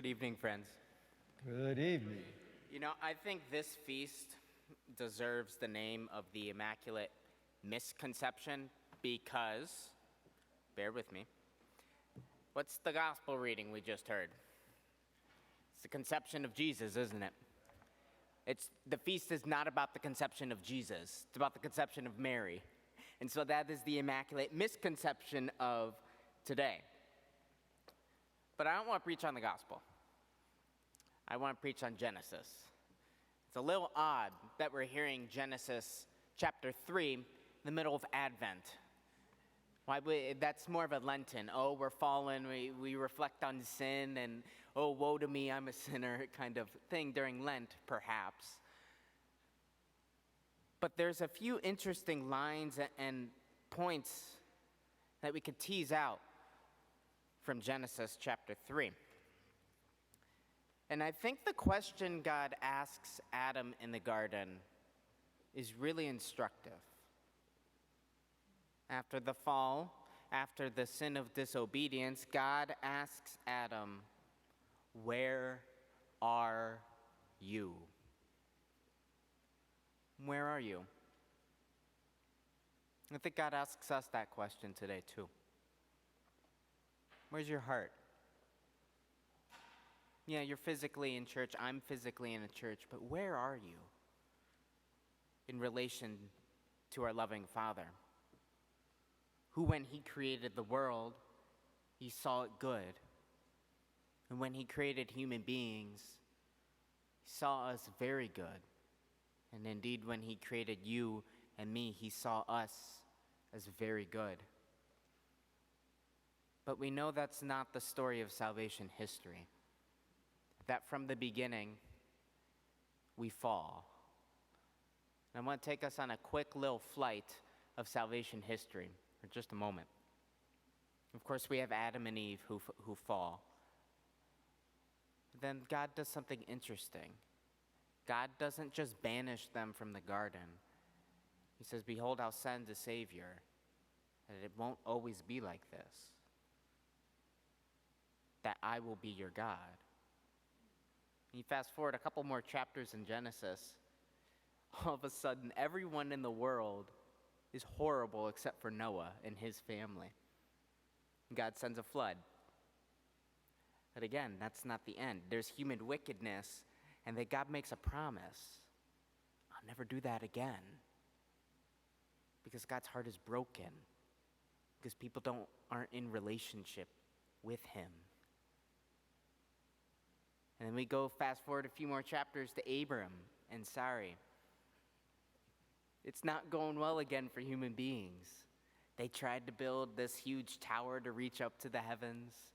Good evening, friends. Good evening. You know, I think this feast deserves the name of the Immaculate Misconception because, bear with me, what's the gospel reading we just heard? It's the conception of Jesus, isn't it? The feast is not about the conception of Jesus, it's about the conception of Mary. And so that is the Immaculate Misconception of today. But I don't want to preach on the gospel. I want to preach on Genesis. It's a little odd that we're hearing Genesis chapter 3 in the middle of Advent. That's more of a Lenten. Oh, we're fallen, we reflect on sin, and oh, woe to me, I'm a sinner kind of thing during Lent, perhaps. But there's a few interesting lines and points that we could tease out from Genesis chapter 3. And I think the question God asks Adam in the garden is really instructive. After the fall, after the sin of disobedience, God asks Adam, "Where are you?" Where are you? I think God asks us that question today too. Where's your heart? Yeah, you're physically in church, I'm physically in a church, but where are you in relation to our loving Father, who when He created the world, He saw it good, and when He created human beings, He saw us very good, and indeed when He created you and me, He saw us as very good. But we know that's not the story of salvation history. That from the beginning, we fall. And I want to take us on a quick little flight of salvation history for just a moment. Of course, we have Adam and Eve who fall. Then God does something interesting. God doesn't just banish them from the garden. He says, "Behold, I'll send a Savior, and it won't always be like this. That I will be your God." You fast forward a couple more chapters in Genesis, all of a sudden everyone in the world is horrible except for Noah and his family. God sends a flood. But again, that's not the end. There's human wickedness, and that God makes a promise. I'll never do that again. Because God's heart is broken. Because people aren't in relationship with Him. And then we go fast forward a few more chapters to Abram and Sarai. It's not going well again for human beings. They tried to build this huge tower to reach up to the heavens.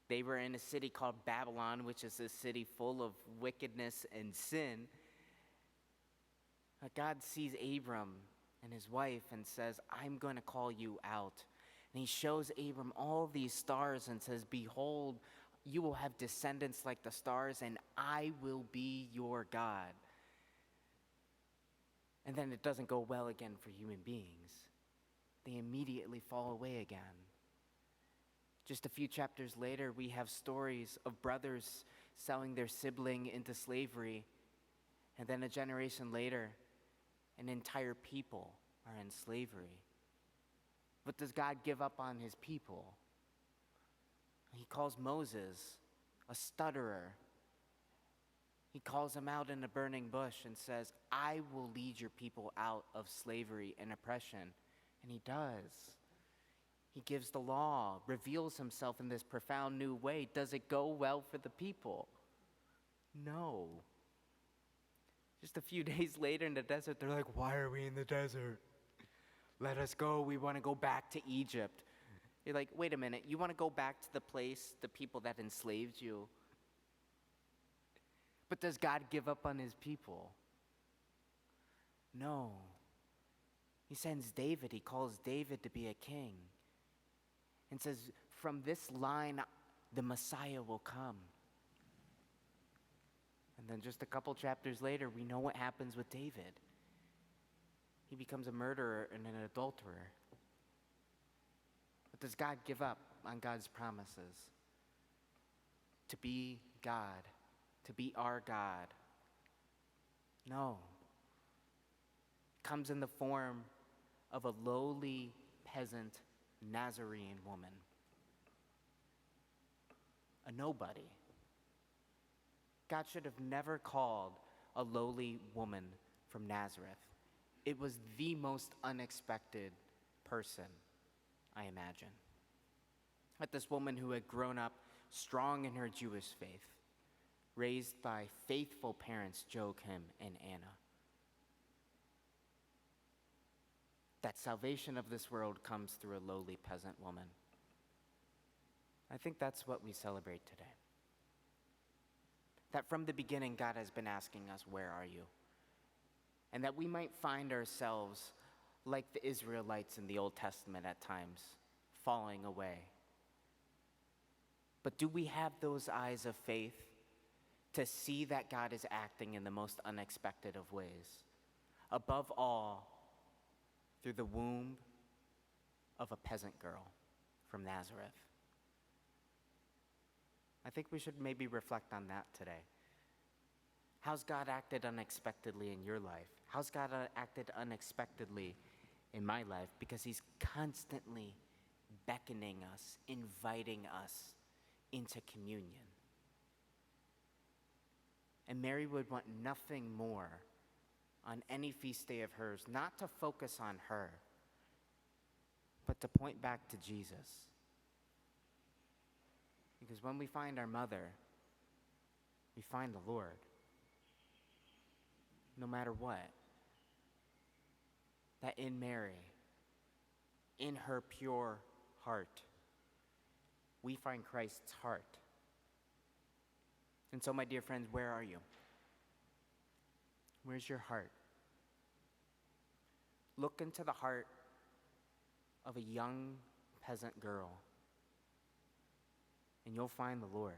They were in a city called Babylon, which is a city full of wickedness and sin. But God sees Abram and his wife and says, "I'm going to call you out." And He shows Abram all these stars and says, "Behold, you will have descendants like the stars, and I will be your God." And then it doesn't go well again for human beings. They immediately fall away again. Just a few chapters later, we have stories of brothers selling their sibling into slavery. And then a generation later, an entire people are in slavery. But does God give up on His people? He calls Moses a stutterer. He calls him out in a burning bush and says, "I will lead your people out of slavery and oppression." And He does. He gives the law, reveals Himself in this profound new way. Does it go well for the people? No. Just a few days later in the desert, they're like, "Why are we in the desert? Let us go. We want to go back to Egypt." You're like, wait a minute, you want to go back to the people that enslaved you? But does God give up on His people? No. He sends David, He calls David to be a king. And says, from this line, the Messiah will come. And then just a couple chapters later, we know what happens with David. He becomes a murderer and an adulterer. But does God give up on God's promises? to be God, to be our God. No. It comes in the form of a lowly peasant Nazarene woman, a nobody. God should have never called a lowly woman from Nazareth. It was the most unexpected person, I imagine. But this woman who had grown up strong in her Jewish faith, raised by faithful parents Joachim and Anna. That salvation of this world comes through a lowly peasant woman. I think that's what we celebrate today. That from the beginning, God has been asking us, where are you? And that we might find ourselves like the Israelites in the Old Testament at times, falling away. But do we have those eyes of faith to see that God is acting in the most unexpected of ways? Above all, through the womb of a peasant girl from Nazareth. I think we should maybe reflect on that today. How's God acted unexpectedly in your life? How's God acted unexpectedly in my life? Because he's constantly beckoning us, inviting us into communion. And Mary would want nothing more on any feast day of hers, not to focus on her, but to point back to Jesus. Because when we find our mother, we find the Lord. No matter what. That in Mary, in her pure heart, we find Christ's heart. And so, my dear friends, where are you? Where's your heart? Look into the heart of a young peasant girl, and you'll find the Lord.